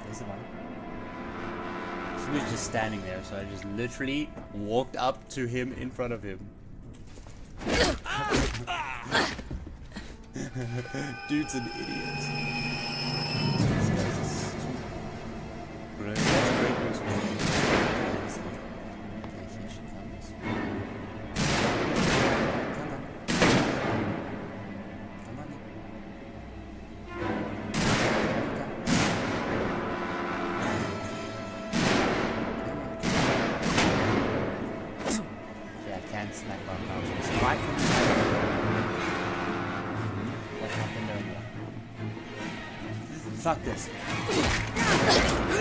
invisible. She was just standing there, so I just literally walked up to him in front of him. Dude's an idiot. This guy's a stupid. Right, that's great news for me. Okay, here she comes. Come on. Come on. Yeah, I can't smack on mountains. So why couldn't I? What happened earlier? Fuck this.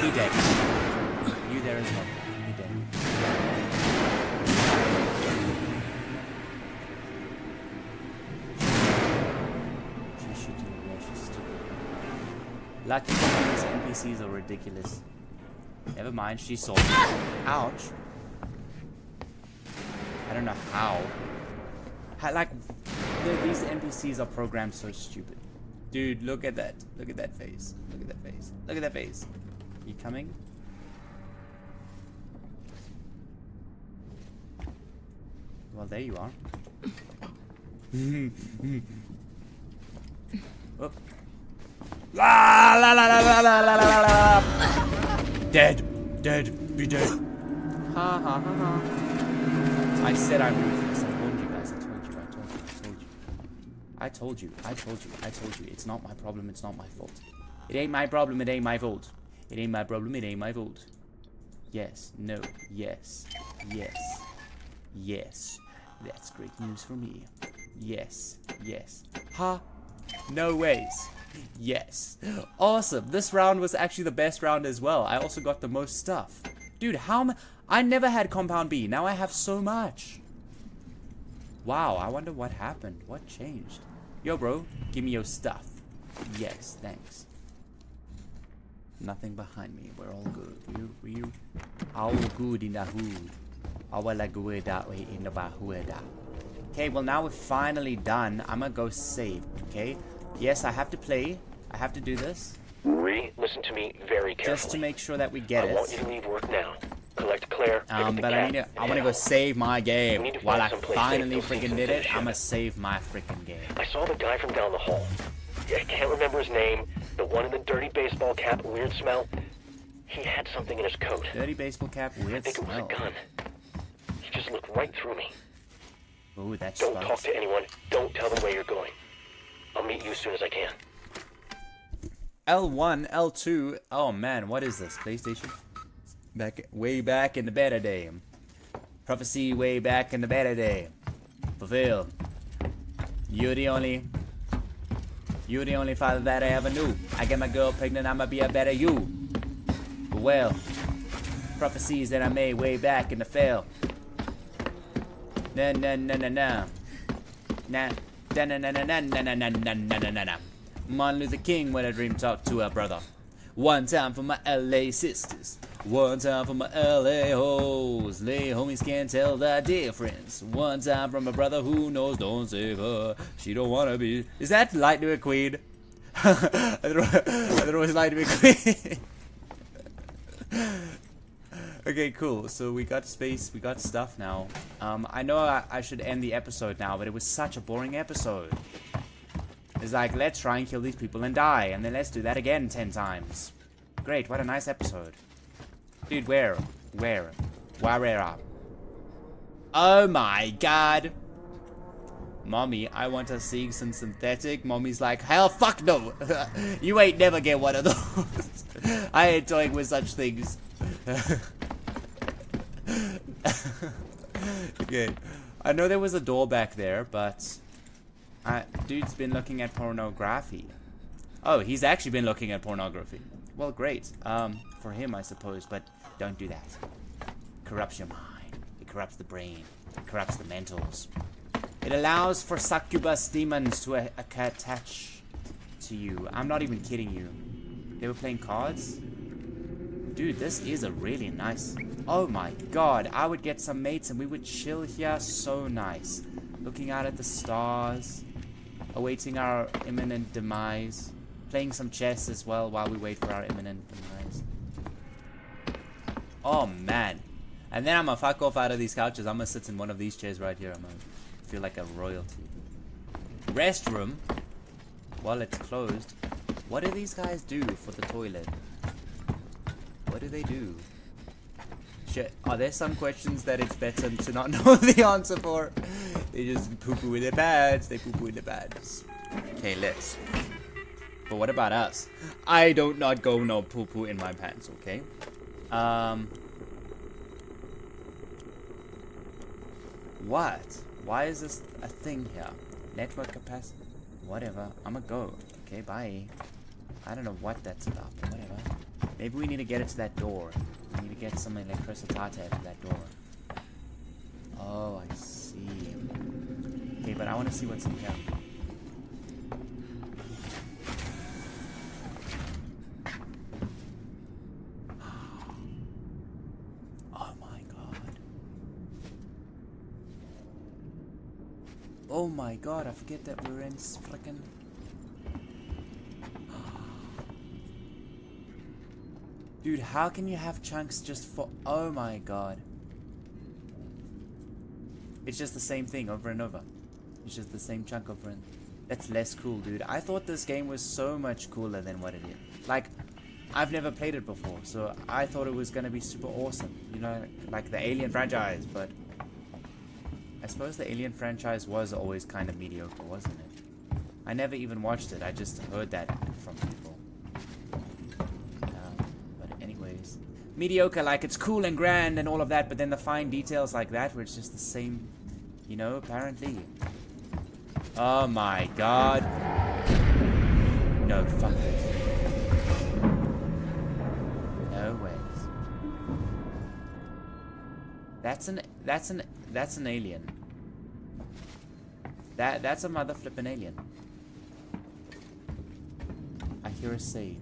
Be dead. You there as well. Be dead. She should do it. She's stupid. Lucky these NPCs are ridiculous. Never mind, she saw me. Ouch. I don't know how. Like, these NPCs are programmed so stupid. Dude, look at that. Look at that face. Look at that face. Look at that face. You coming? Well, there you are. Oh. La la la la la la la la la. Dead. Dead. Be dead. Ha ha ha ha. I said I'm ruthless. I told you guys. I told you. It's not my problem. It's not my fault. It ain't my problem. It ain't my fault. It ain't my problem. It ain't my fault. Yes. No. Yes. Yes. Yes. That's great news for me. Yes. Yes. Ha. No ways. Yes. Awesome. This round was actually the best round as well. I also got the most stuff. Dude, I never had Compound B. Now I have so much. Wow, I wonder what happened. What changed? Yo, bro, give me your stuff. Yes, thanks. Nothing behind me. We're all good. You all good in the hood. All like good that way in the bahueda. Okay, well now we're finally done. I'm gonna go save, okay? Yes, I have to play. I have to do this. Listen to me very carefully. Just to make sure that we get it. I want you to leave work now. Collect Claire. But I want to go save my game. While I finally freaking did it, I'm gonna save my freaking game. I saw the guy from down the hall. I can't remember his name. The one in the dirty baseball cap, weird smell. He had something in his coat. Dirty baseball cap, weird smell. I think it was a gun. He just looked right through me. Ooh, that's Don't talk to anyone. Don't tell them where you're going. I'll meet you as soon as I can. L1, L2. Oh man, what is this? PlayStation? Way back in the better day. Prophecy way back in the better day. Fulfill. You're the only father that I ever knew. I get my girl pregnant, I'ma be a better you. But well, prophecies that I made way back in the fail. Na na na na na. Na na na na na na na na na na na na. Martin Luther King when a dream talked to a brother. One time for my LA sisters. One time for my LA hoes. Lay homies can't tell the difference. One time from a brother who knows don't save her. She don't wanna be. Is that Lightning McQueen? I thought it was Lightning McQueen. Okay, cool. So we got space, we got stuff now. I know I should end the episode now, but it was such a boring episode. It's like, let's try and kill these people and die, and then let's do that again 10 times. Great, what a nice episode. Dude, where? Oh my god! Mommy, I want to see some synthetic. Mommy's like, hell fuck no! You ain't never get one of those. I ain't toying with such things. Okay, I know there was a door back there, but dude's been looking at pornography. Oh, he's actually been looking at pornography. Well, great. For him, I suppose, but don't do that. Corrupts your mind. It corrupts the brain. It corrupts the mentals. It allows for succubus demons to attach to you. I'm not even kidding you. They were playing cards? Dude, this is a really nice... Oh my god, I would get some mates and we would chill here. So nice. Looking out at the stars. Awaiting our imminent demise. playing some chess as well while we wait for our imminent demise. Oh man. And then I'm gonna fuck off out of these couches. I'm gonna sit in one of these chairs right here. I'm gonna feel like a royalty. Restroom? While it's closed. What do these guys do for the toilet? What do they do? Shit. Are there some questions that it's better to not know the answer for? They just poo-poo in their pants. They poo-poo in their pants. Okay, let's. But what about us? I don't not go no poo-poo in my pants, okay? What? Why is this a thing here? Network capacity? Whatever. I'ma go. Okay, bye. I don't know what that's about, but whatever. Maybe we need to get it to that door. We need to get some electricity to that door. Oh, I see. Okay, but I want to see what's in here. Oh my god. Oh my god, I forget that we're in frickin'... Dude, how can you have chunks just for... Oh my god. It's just the same thing over and over. It's just the same chunk over and... That's less cool, dude. I thought this game was so much cooler than what it is. Like, I've never played it before, so I thought it was gonna be super awesome. You know, like the Alien franchise, but... I suppose the Alien franchise was always kind of mediocre, wasn't it? I never even watched it. I just heard that from people. Mediocre, like it's cool and grand and all of that, but then the fine details like that where it's just the same, you know, apparently. Oh my god. No, fuck this. No ways. That's an alien. That's a mother flippin' alien. I hear a save.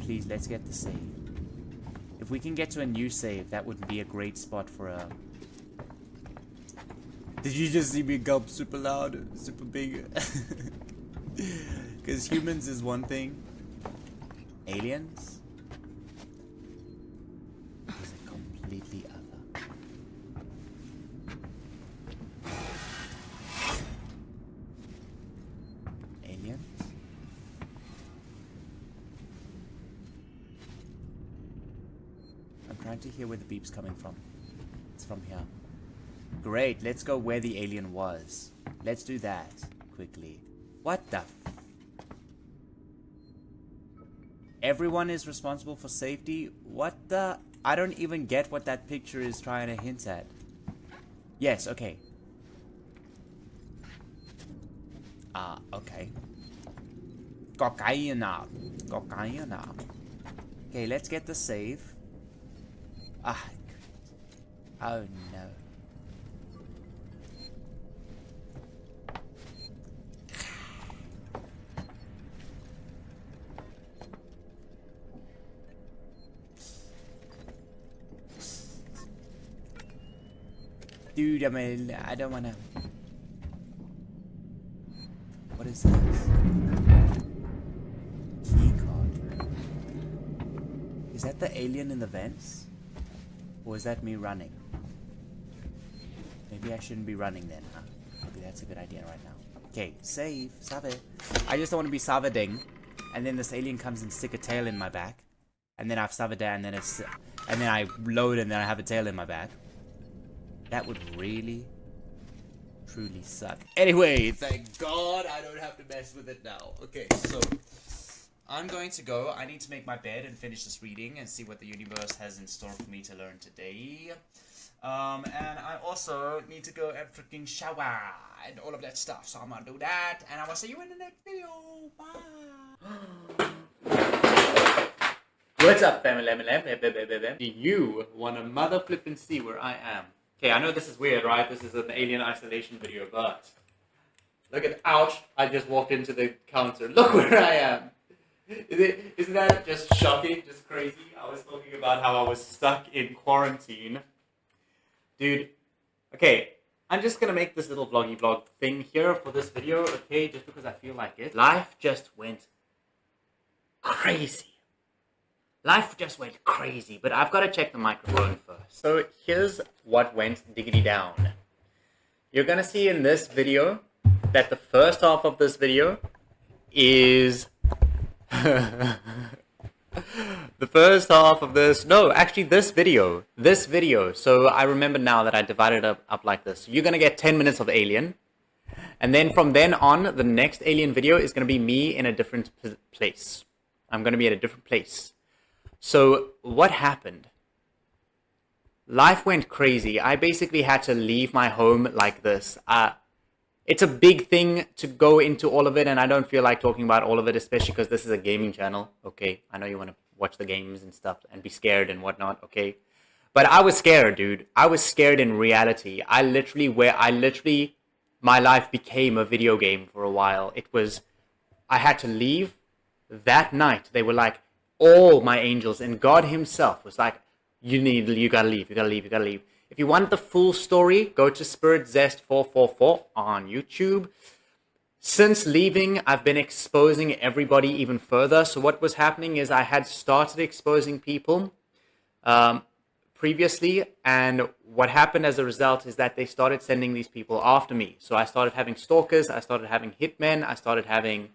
Please, let's get the save. If we can get to a new save, that would be a great spot for a... Did you just see me gulp super loud, super big? Because humans is one thing. Aliens is a completely other. Aliens? Trying to hear where the beep's coming from. It's from here. Great, let's go where the alien was. Let's do that quickly. What the f... Everyone is responsible for safety? What the... I don't even get what that picture is trying to hint at. Yes, okay. Okay. Cocaine. Cocaine. Okay, let's get the save. Ah, oh no. Dude, I mean, I don't wanna... What is this? Key card. Is that the alien in the vents? Or is that me running? Maybe I shouldn't be running then, huh? Maybe that's a good idea right now. Okay, save, save. I just don't want to be savading, and then this alien comes and stick a tail in my back, and then I've savada, and then it's, and then I load, and then I have a tail in my back. That would really, truly suck. Anyway, thank God I don't have to mess with it now. Okay, so I'm going to go. I need to make my bed and finish this reading and see what the universe has in store for me to learn today. And I also need to go and freaking shower and all of that stuff. So I'm gonna do that, and I will see you in the next video. Bye. What's up, family? Do you want to mother flip and see where I am? Okay, I know this is weird, right? This is an alien isolation video, but look at, ouch, I just walked into the counter. Look where I am. Isn't that just shocking, just crazy? I was talking about how I was stuck in quarantine. Dude, okay, I'm just gonna make this little vloggy vlog thing here for this video, okay? Just because I feel like it. Life just went crazy. Life just went crazy, but I've got to check the microphone first. So here's what went diggity down. You're gonna see in this video that the first half of this video is the first half of this, no, actually this video, so I remember now that I divided it up like this. So you're gonna get 10 minutes of Alien, and then from then on, the next Alien video is gonna be me in a different place. I'm gonna be at a different place. So what happened? Life went crazy. I basically had to leave my home like this. It's a big thing to go into all of it, and I don't feel like talking about all of it, especially because this is a gaming channel, okay? I know you want to watch the games and stuff and be scared and whatnot, okay? But I was scared, dude. I was scared in reality. My life became a video game for a while. I had to leave that night. They were like, all my angels, and God himself was like, you gotta leave. If you want the full story, go to Spirit Zest 444 on YouTube. Since leaving, I've been exposing everybody even further. So what was happening is I had started exposing people previously, and what happened as a result is that they started sending these people after me. So I started having stalkers, I started having hitmen, I started having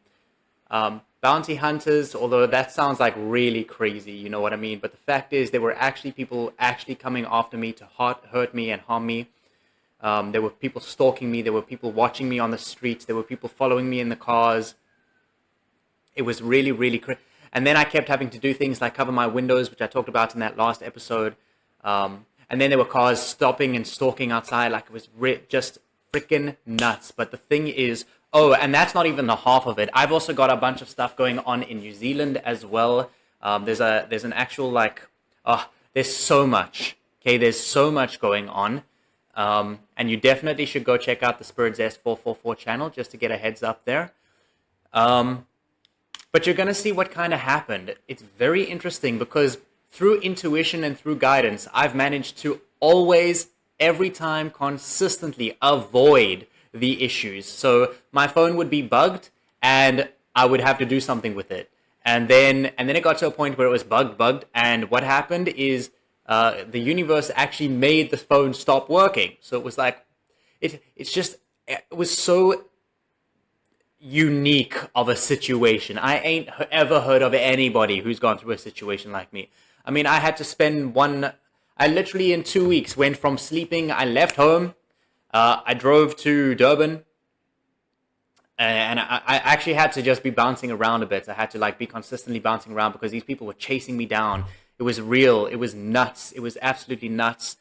bounty hunters, although that sounds like really crazy, you know what I mean? But the fact is, there were actually people actually coming after me to hurt me and harm me. There were people stalking me. There were people watching me on the streets. There were people following me in the cars. It was really, really crazy. And then I kept having to do things like cover my windows, which I talked about in that last episode. And then there were cars stopping and stalking outside. Like, it was just freaking nuts. But the thing is, oh, and that's not even the half of it. I've also got a bunch of stuff going on in New Zealand as well. There's an actual, like, there's so much. Okay, there's so much going on. And you definitely should go check out the Spirit Zest 444 channel just to get a heads up there. But you're going to see what kind of happened. It's very interesting because through intuition and through guidance, I've managed to always, every time, consistently avoid the issues. So my phone would be bugged and I would have to do something with it. And then it got to a point where it was bugged. And what happened is the universe actually made the phone stop working. So it was like, it was so unique of a situation. I ain't ever heard of anybody who's gone through a situation like me. I mean, I had to spend I literally in 2 weeks went from sleeping, I left home, I drove to Durban, and I actually had to just be bouncing around a bit. I had to like be consistently bouncing around because these people were chasing me down. It was real. It was nuts. It was absolutely nuts.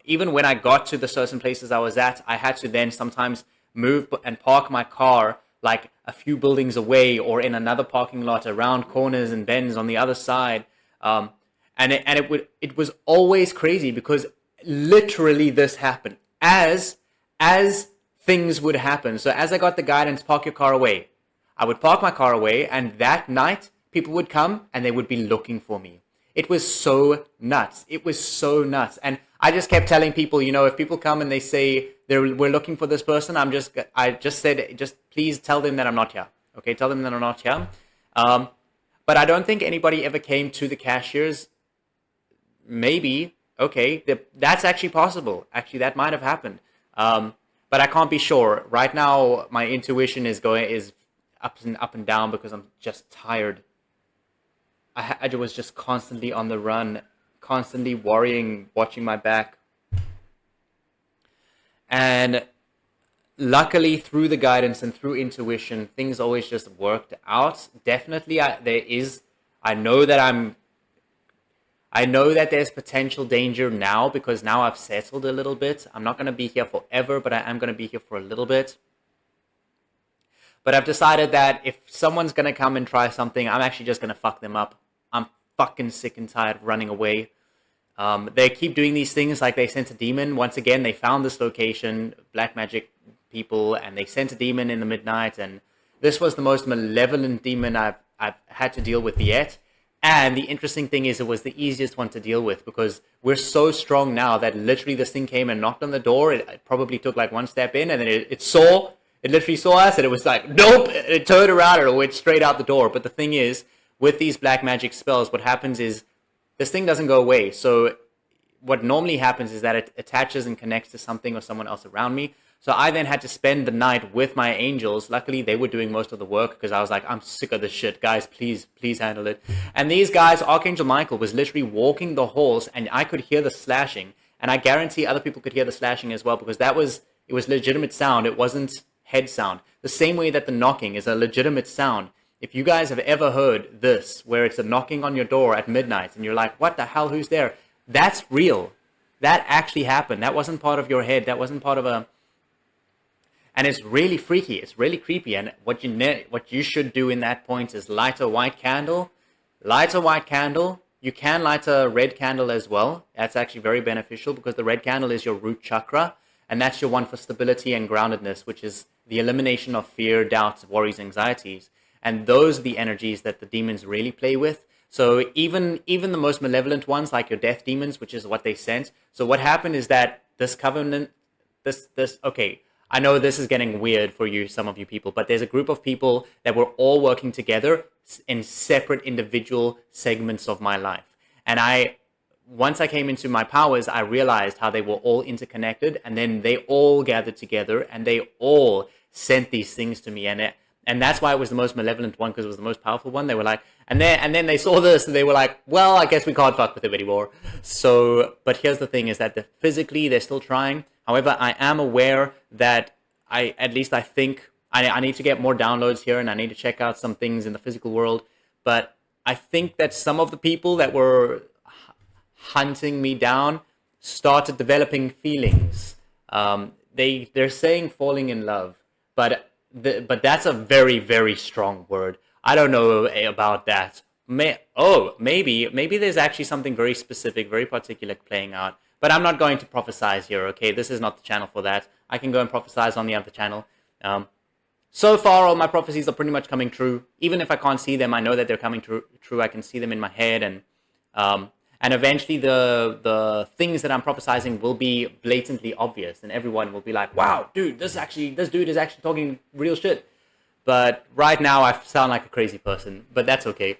Even when I got to the certain places I was at, I had to then sometimes move and park my car like a few buildings away or in another parking lot around corners and bends on the other side. And it was always crazy because literally this happened as things would happen. So as I got the guidance, park your car away, I would park my car away, and that night people would come and they would be looking for me. It was so nuts. It was so nuts. And I just kept telling people, you know, if people come and they say we're looking for this person, I just said, please tell them that I'm not here. Okay, tell them that I'm not here. But I don't think anybody ever came to the cashiers. Maybe, okay, that's actually possible. Actually, that might have happened. But I can't be sure. Right now, my intuition is up and down because I'm just tired. I was just constantly on the run, constantly worrying, watching my back. And luckily, through the guidance and through intuition, things always just worked out. Definitely, I know that there's potential danger now because now I've settled a little bit. I'm not going to be here forever, but I am going to be here for a little bit. But I've decided that if someone's going to come and try something, I'm actually just going to fuck them up. I'm fucking sick and tired of running away. They keep doing these things like they sent a demon. Once again, they found this location, black magic people, and they sent a demon in the midnight. And this was the most malevolent demon I've had to deal with yet. And the interesting thing is it was the easiest one to deal with because we're so strong now that literally this thing came and knocked on the door. It probably took like one step in and then it literally saw us and it was like, nope, it turned around and it went straight out the door. But the thing is, with these black magic spells, what happens is this thing doesn't go away. So what normally happens is that it attaches and connects to something or someone else around me. So I then had to spend the night with my angels. Luckily, they were doing most of the work because I was like, I'm sick of this shit. Guys, please handle it. And these guys, Archangel Michael was literally walking the halls and I could hear the slashing. And I guarantee other people could hear the slashing as well because it was legitimate sound. It wasn't head sound. The same way that the knocking is a legitimate sound. If you guys have ever heard this, where it's a knocking on your door at midnight and you're like, what the hell, who's there? That's real. That actually happened. That wasn't part of your head. That wasn't part of a... And it's really freaky. It's really creepy. And what you should do in that point is light a white candle. Light a white candle. You can light a red candle as well. That's actually very beneficial because the red candle is your root chakra. And that's your one for stability and groundedness, which is the elimination of fear, doubts, worries, anxieties. And those are the energies that the demons really play with. So even the most malevolent ones, like your death demons, which is what they sent. So what happened is that this covenant, okay, I know this is getting weird for you, some of you people, but there's a group of people that were all working together in separate individual segments of my life. And once I came into my powers, I realized how they were all interconnected, and then they all gathered together and they all sent these things to me. And that's why it was the most malevolent one, because it was the most powerful one. They were like, and then they saw this and they were like, well, I guess we can't fuck with him anymore. So, but here's the thing is that physically they're still trying. However, I am aware that I think I need to get more downloads here and I need to check out some things in the physical world. But I think that some of the people that were hunting me down started developing feelings. They're saying falling in love, but that's a very, very strong word. I don't know about that. Maybe there's actually something very specific, very particular playing out. But I'm not going to prophesize here, okay? This is not the channel for that. I can go and prophesize on the other channel. So far, all my prophecies are pretty much coming true. Even if I can't see them, I know that they're coming true. I can see them in my head. And eventually, the things that I'm prophesizing will be blatantly obvious. And everyone will be like, wow, dude, this dude is actually talking real shit. But right now, I sound like a crazy person. But that's okay.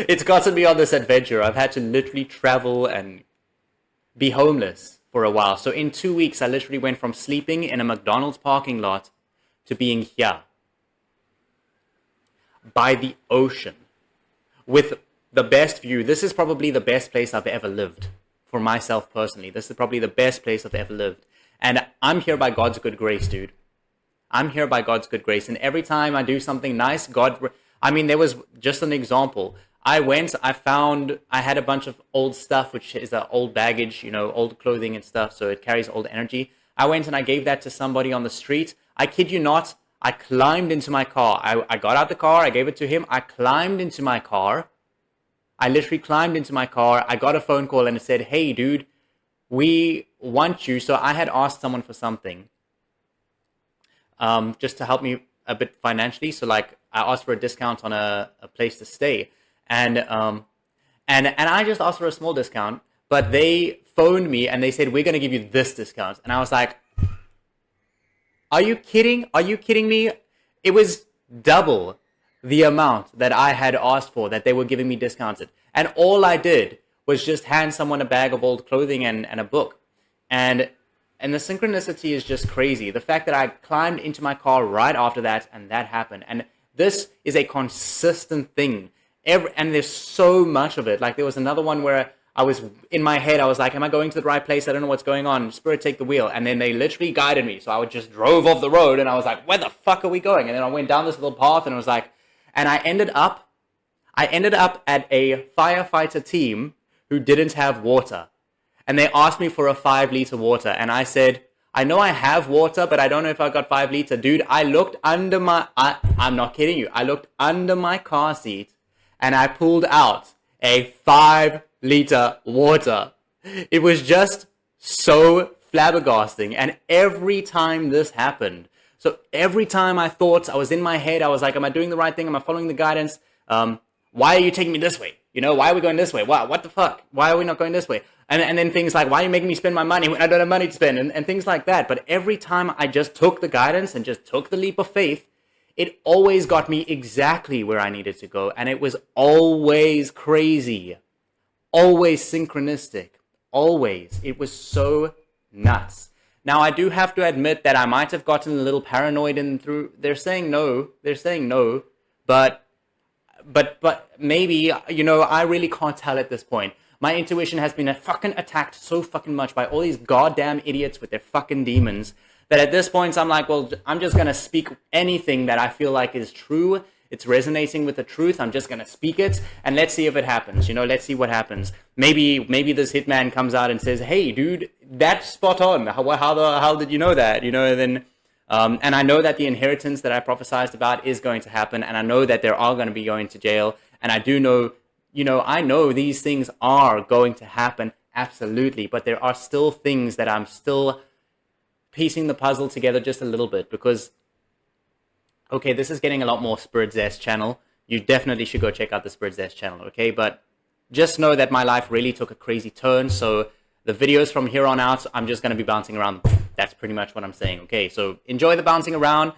It's gotten me on this adventure. I've had to literally travel and be homeless for a while. So in 2 weeks, I literally went from sleeping in a McDonald's parking lot to being here by the ocean with the best view. This is probably the best place I've ever lived for myself personally. This is probably the best place I've ever lived. And I'm here by God's good grace, dude. I'm here by God's good grace. And every time I do something nice, there was just an example. I had a bunch of old stuff, which is old baggage, old clothing and stuff. So it carries old energy. I went and I gave that to somebody on the street. I kid you not. I climbed into my car. I got out the car. I gave it to him. I climbed into my car. I literally climbed into my car. I got a phone call and it said, hey, dude, we want you. So I had asked someone for something just to help me a bit financially. So like I asked for a discount on a place to stay. And I just asked for a small discount, but they phoned me and they said, we're going to give you this discount. And I was like, are you kidding? Are you kidding me? It was double the amount that I had asked for that they were giving me discounted. And all I did was just hand someone a bag of old clothing and a book. And the synchronicity is just crazy. The fact that I climbed into my car right after that and that happened. And this is a consistent thing. And there's so much of it. Like there was another one where I was in my head, I was like, am I going to the right place? I don't know what's going on. Spirit, take the wheel. And then they literally guided me. So I just drove off the road and I was like, where the fuck are we going? And then I went down this little path and I was like, and I ended up at a firefighter team who didn't have water. And they asked me for a 5-liter water. And I said, I know I have water, but I don't know if I got 5 liter. Dude, I looked under I'm not kidding you. I looked under my car seat and I pulled out a 5-liter water. It was just so flabbergasting. And every time this happened, so every time I thought, I was in my head, I was like, am I doing the right thing? Am I following the guidance? why are you taking me this way? You know, why are we going this way? What the fuck? Why are we not going this way? And then things like, why are you making me spend my money when I don't have money to spend? And things like that. But every time I just took the guidance and just took the leap of faith, it always got me exactly where I needed to go. And it was always crazy. Always synchronistic. Always. It was so nuts. Now, I do have to admit that I might have gotten a little paranoid and through. They're saying no. But maybe, you know, I really can't tell at this point. My intuition has been fucking attacked so fucking much by all these goddamn idiots with their fucking demons that at this point I'm like, well, I'm just going to speak anything that I feel like is true. It's resonating with the truth. I'm just going to speak it and let's see if it happens. You know, let's see what happens. Maybe this hitman comes out and says, hey, dude, that's spot on. How did you know that? You know, and then... and I know that the inheritance that I prophesized about is going to happen, and I know that they are going to be going to jail, and I do know, you know, I know these things are going to happen, absolutely, but there are still things that I'm still piecing the puzzle together just a little bit, because, okay, this is getting a lot more Spirit Zest channel. You definitely should go check out the Spirit Zest channel, okay? But just know that my life really took a crazy turn, so the videos from here on out, I'm just going to be bouncing around. That's pretty much what I'm saying. Okay, so enjoy the bouncing around.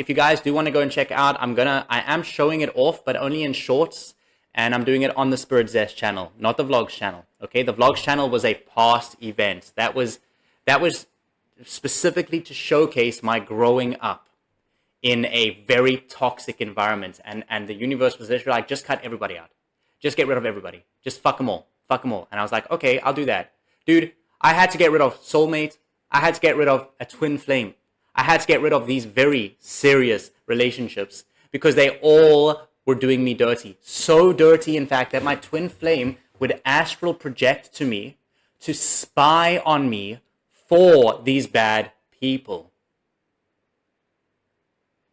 If you guys do want to go and check out, I am showing it off, but only in shorts, and I'm doing it on the Spirit Zest channel, not the vlogs channel. Okay, the vlogs channel was a past event. That was specifically to showcase my growing up in a very toxic environment, and the universe was literally like, just cut everybody out, just get rid of everybody, just fuck them all, and I was like, okay, I'll do that. Dude, I had to get rid of soulmate. I had to get rid of a twin flame. I had to get rid of these very serious relationships because they all were doing me dirty. So dirty, in fact, that my twin flame would astral project to me to spy on me for these bad people.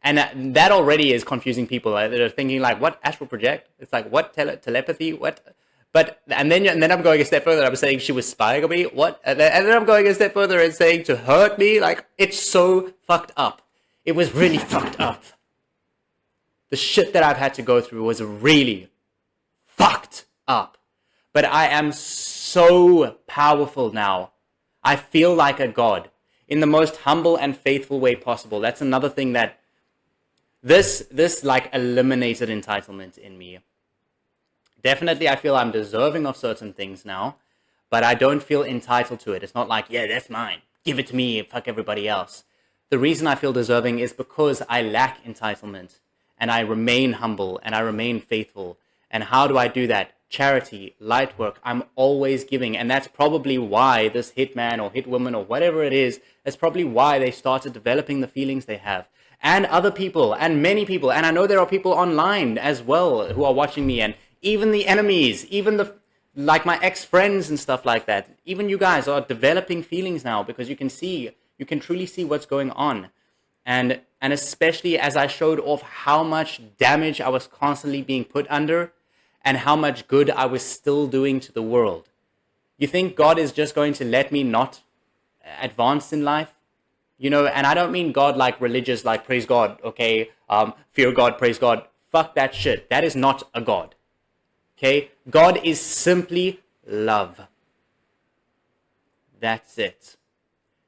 And that already is confusing people. They're thinking like, what astral project? It's like, what telepathy? What? But and then I'm going a step further. I'm saying she was spying on me. What? And then I'm going a step further and saying to hurt me. Like, it's so fucked up. It was really fucked up. The shit that I've had to go through was really fucked up. But I am so powerful now. I feel like a god in the most humble and faithful way possible. That's another thing that this like eliminated entitlement in me. Definitely, I feel I'm deserving of certain things now, but I don't feel entitled to it. It's not like, yeah, that's mine. Give it to me, fuck everybody else. The reason I feel deserving is because I lack entitlement, and I remain humble, and I remain faithful. And how do I do that? Charity, light work, I'm always giving. And that's probably why this hitman or hitwoman or whatever it is, that's probably why they started developing the feelings they have. And other people, and many people, and I know there are people online as well who are watching me, and even the enemies, even like my ex-friends and stuff like that. Even you guys are developing feelings now because you can truly see what's going on. And especially as I showed off how much damage I was constantly being put under and how much good I was still doing to the world. You think God is just going to let me not advance in life? You know, and I don't mean God like religious, like praise God, okay? Fear God, praise God. Fuck that shit. That is not a God. Okay, God is simply love. That's it.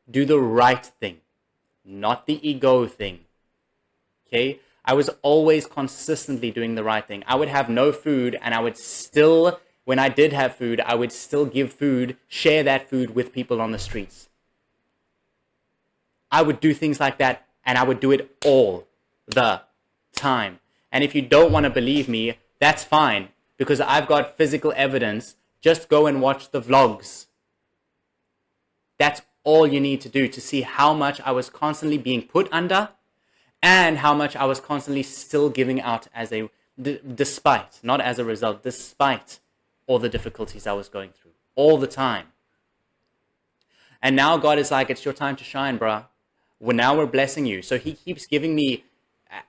Do the right thing, not the ego thing. Okay, I was always consistently doing the right thing. I would have no food and I would still, when I did have food, I would still give food, share that food with people on the streets. I would do things like that and I would do it all the time. And if you don't want to believe me, that's fine. Because I've got physical evidence, just go and watch the vlogs. That's all you need to do to see how much I was constantly being put under and how much I was constantly still giving out as a, despite, not as a result, despite all the difficulties I was going through, all the time. And now God is like, it's your time to shine, bruh. Well, now we're blessing you. So he keeps giving me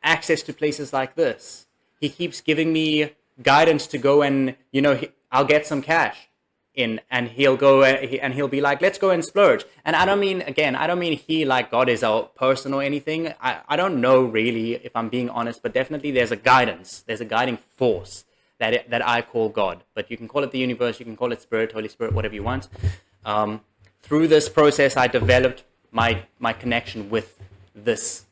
access to places like this. He keeps giving me guidance to go and, you know, I'll get some cash in and he'll go and he'll be like, let's go and splurge. And I don't mean, again, I don't mean he like God is a person or anything. I don't know really if I'm being honest, but definitely there's a guidance. There's a guiding force that I call God. But you can call it the universe, you can call it Spirit, Holy Spirit, whatever you want. Through this process, I developed my connection with this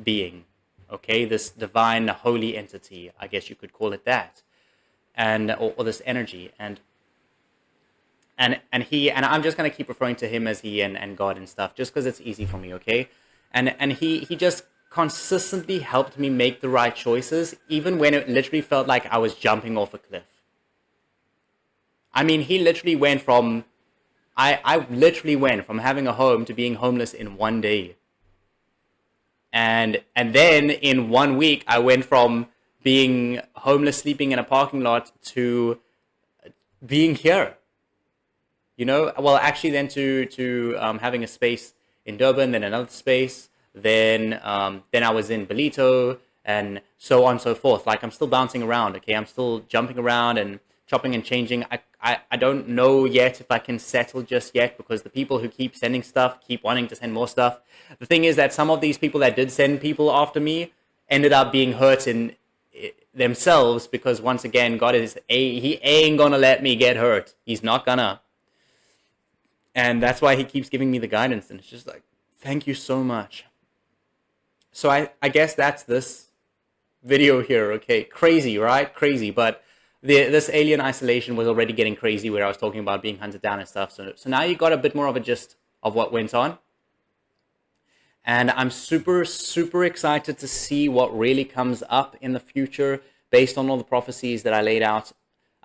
being, okay, this divine, holy entity, I guess you could call it that, and or this energy, and he, and I'm just gonna keep referring to him as he and God and stuff, just because it's easy for me, okay, and he just consistently helped me make the right choices, even when it literally felt like I was jumping off a cliff. I mean, he literally went from, I literally went from having a home to being homeless in one day. And then in 1 week, I went from being homeless, sleeping in a parking lot, to being here. You know, well, actually then to having a space in Durban, then another space, then I was in Belito, and so on and so forth. Like, I'm still bouncing around, okay? I'm still jumping around and chopping and changing. I don't know yet if I can settle just yet, because the people who keep sending stuff keep wanting to send more stuff. The thing is that some of these people that did send people after me ended up being hurt in themselves, because once again, God is he ain't gonna let me get hurt. He's not gonna. And that's why he keeps giving me the guidance, and it's just like, thank you so much. So I guess that's this video here, okay? Crazy, right? Crazy, but this alien isolation was already getting crazy, where I was talking about being hunted down and stuff. So now you got a bit more of a gist of what went on. And I'm super, super excited to see what really comes up in the future based on all the prophecies that I laid out.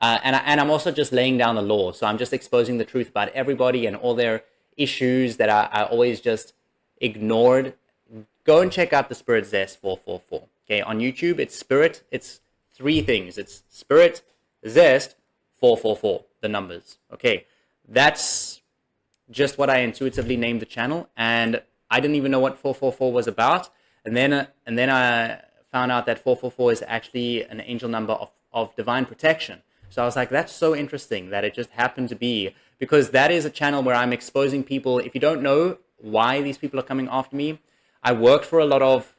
And I'm also just laying down the law. So I'm just exposing the truth about everybody and all their issues that I always just ignored. Go and check out the Spirit Zest 444. Okay, on YouTube, it's Spirit. It's 3 things. It's Spirit Zest 444, the numbers. Okay, that's just what I intuitively named the channel, and I didn't even know what 444 was about. And then I found out that 444 is actually an angel number of divine protection. So I was like, that's so interesting that it just happened to be, because that is a channel where I'm exposing people. If you don't know why these people are coming after me, I worked for a lot of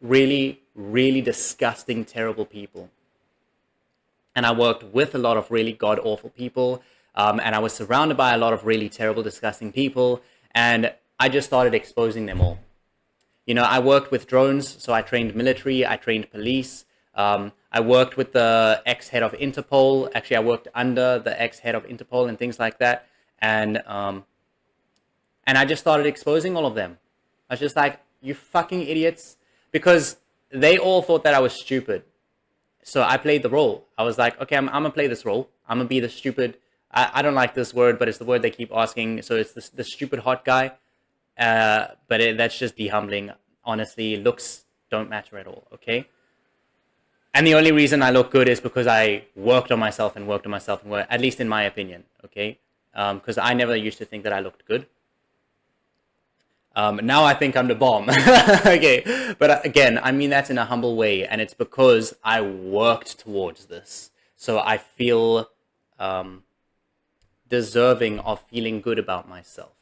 really, really disgusting, terrible people. And I worked with a lot of really god-awful people. And I was surrounded by a lot of really terrible, disgusting people. And I just started exposing them all. You know, I worked with drones, so I trained military, I trained police. I worked with the ex-head of Interpol. Actually, I worked under the ex-head of Interpol and things like that. And I just started exposing all of them. I was just like, you fucking idiots. Because they all thought that I was stupid. So I played the role. I was like, okay, I'm going to play this role. I'm going to be the stupid... I don't like this word, but it's the word they keep asking. So it's the stupid hot guy. But that's just de-humbling. Honestly, looks don't matter at all, okay? And the only reason I look good is because I worked on myself and worked on myself, and at least in my opinion, okay? Because I never used to think that I looked good. Now I think I'm the bomb. Okay, but again, I mean that's in a humble way, and it's because I worked towards this. So I feel deserving of feeling good about myself.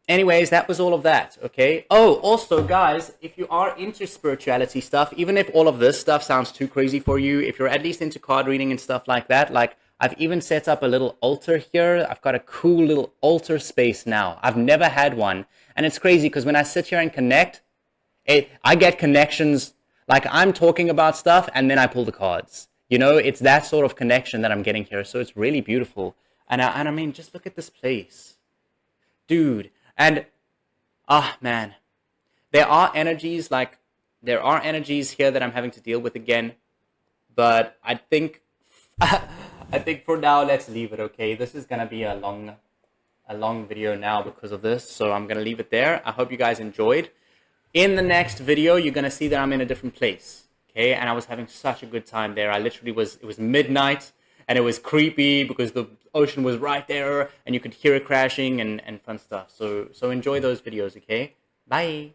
Anyways, that was all of that, okay? Oh, also, guys, if you are into spirituality stuff, even if all of this stuff sounds too crazy for you, if you're at least into card reading and stuff like that, like, I've even set up a little altar here. I've got a cool little altar space now. I've never had one. And it's crazy because when I sit here and connect, I get connections, like I'm talking about stuff and then I pull the cards. You know, it's that sort of connection that I'm getting here. So it's really beautiful. And I mean, just look at this place. Dude. And, man, there are energies here that I'm having to deal with again. But I think, for now, let's leave it, okay? This is going to be a long video now because of this. So I'm going to leave it there. I hope you guys enjoyed. In the next video, you're going to see that I'm in a different place, okay? And I was having such a good time there. It was midnight. And it was creepy because the ocean was right there and you could hear it crashing and fun stuff. So enjoy those videos, okay? Bye.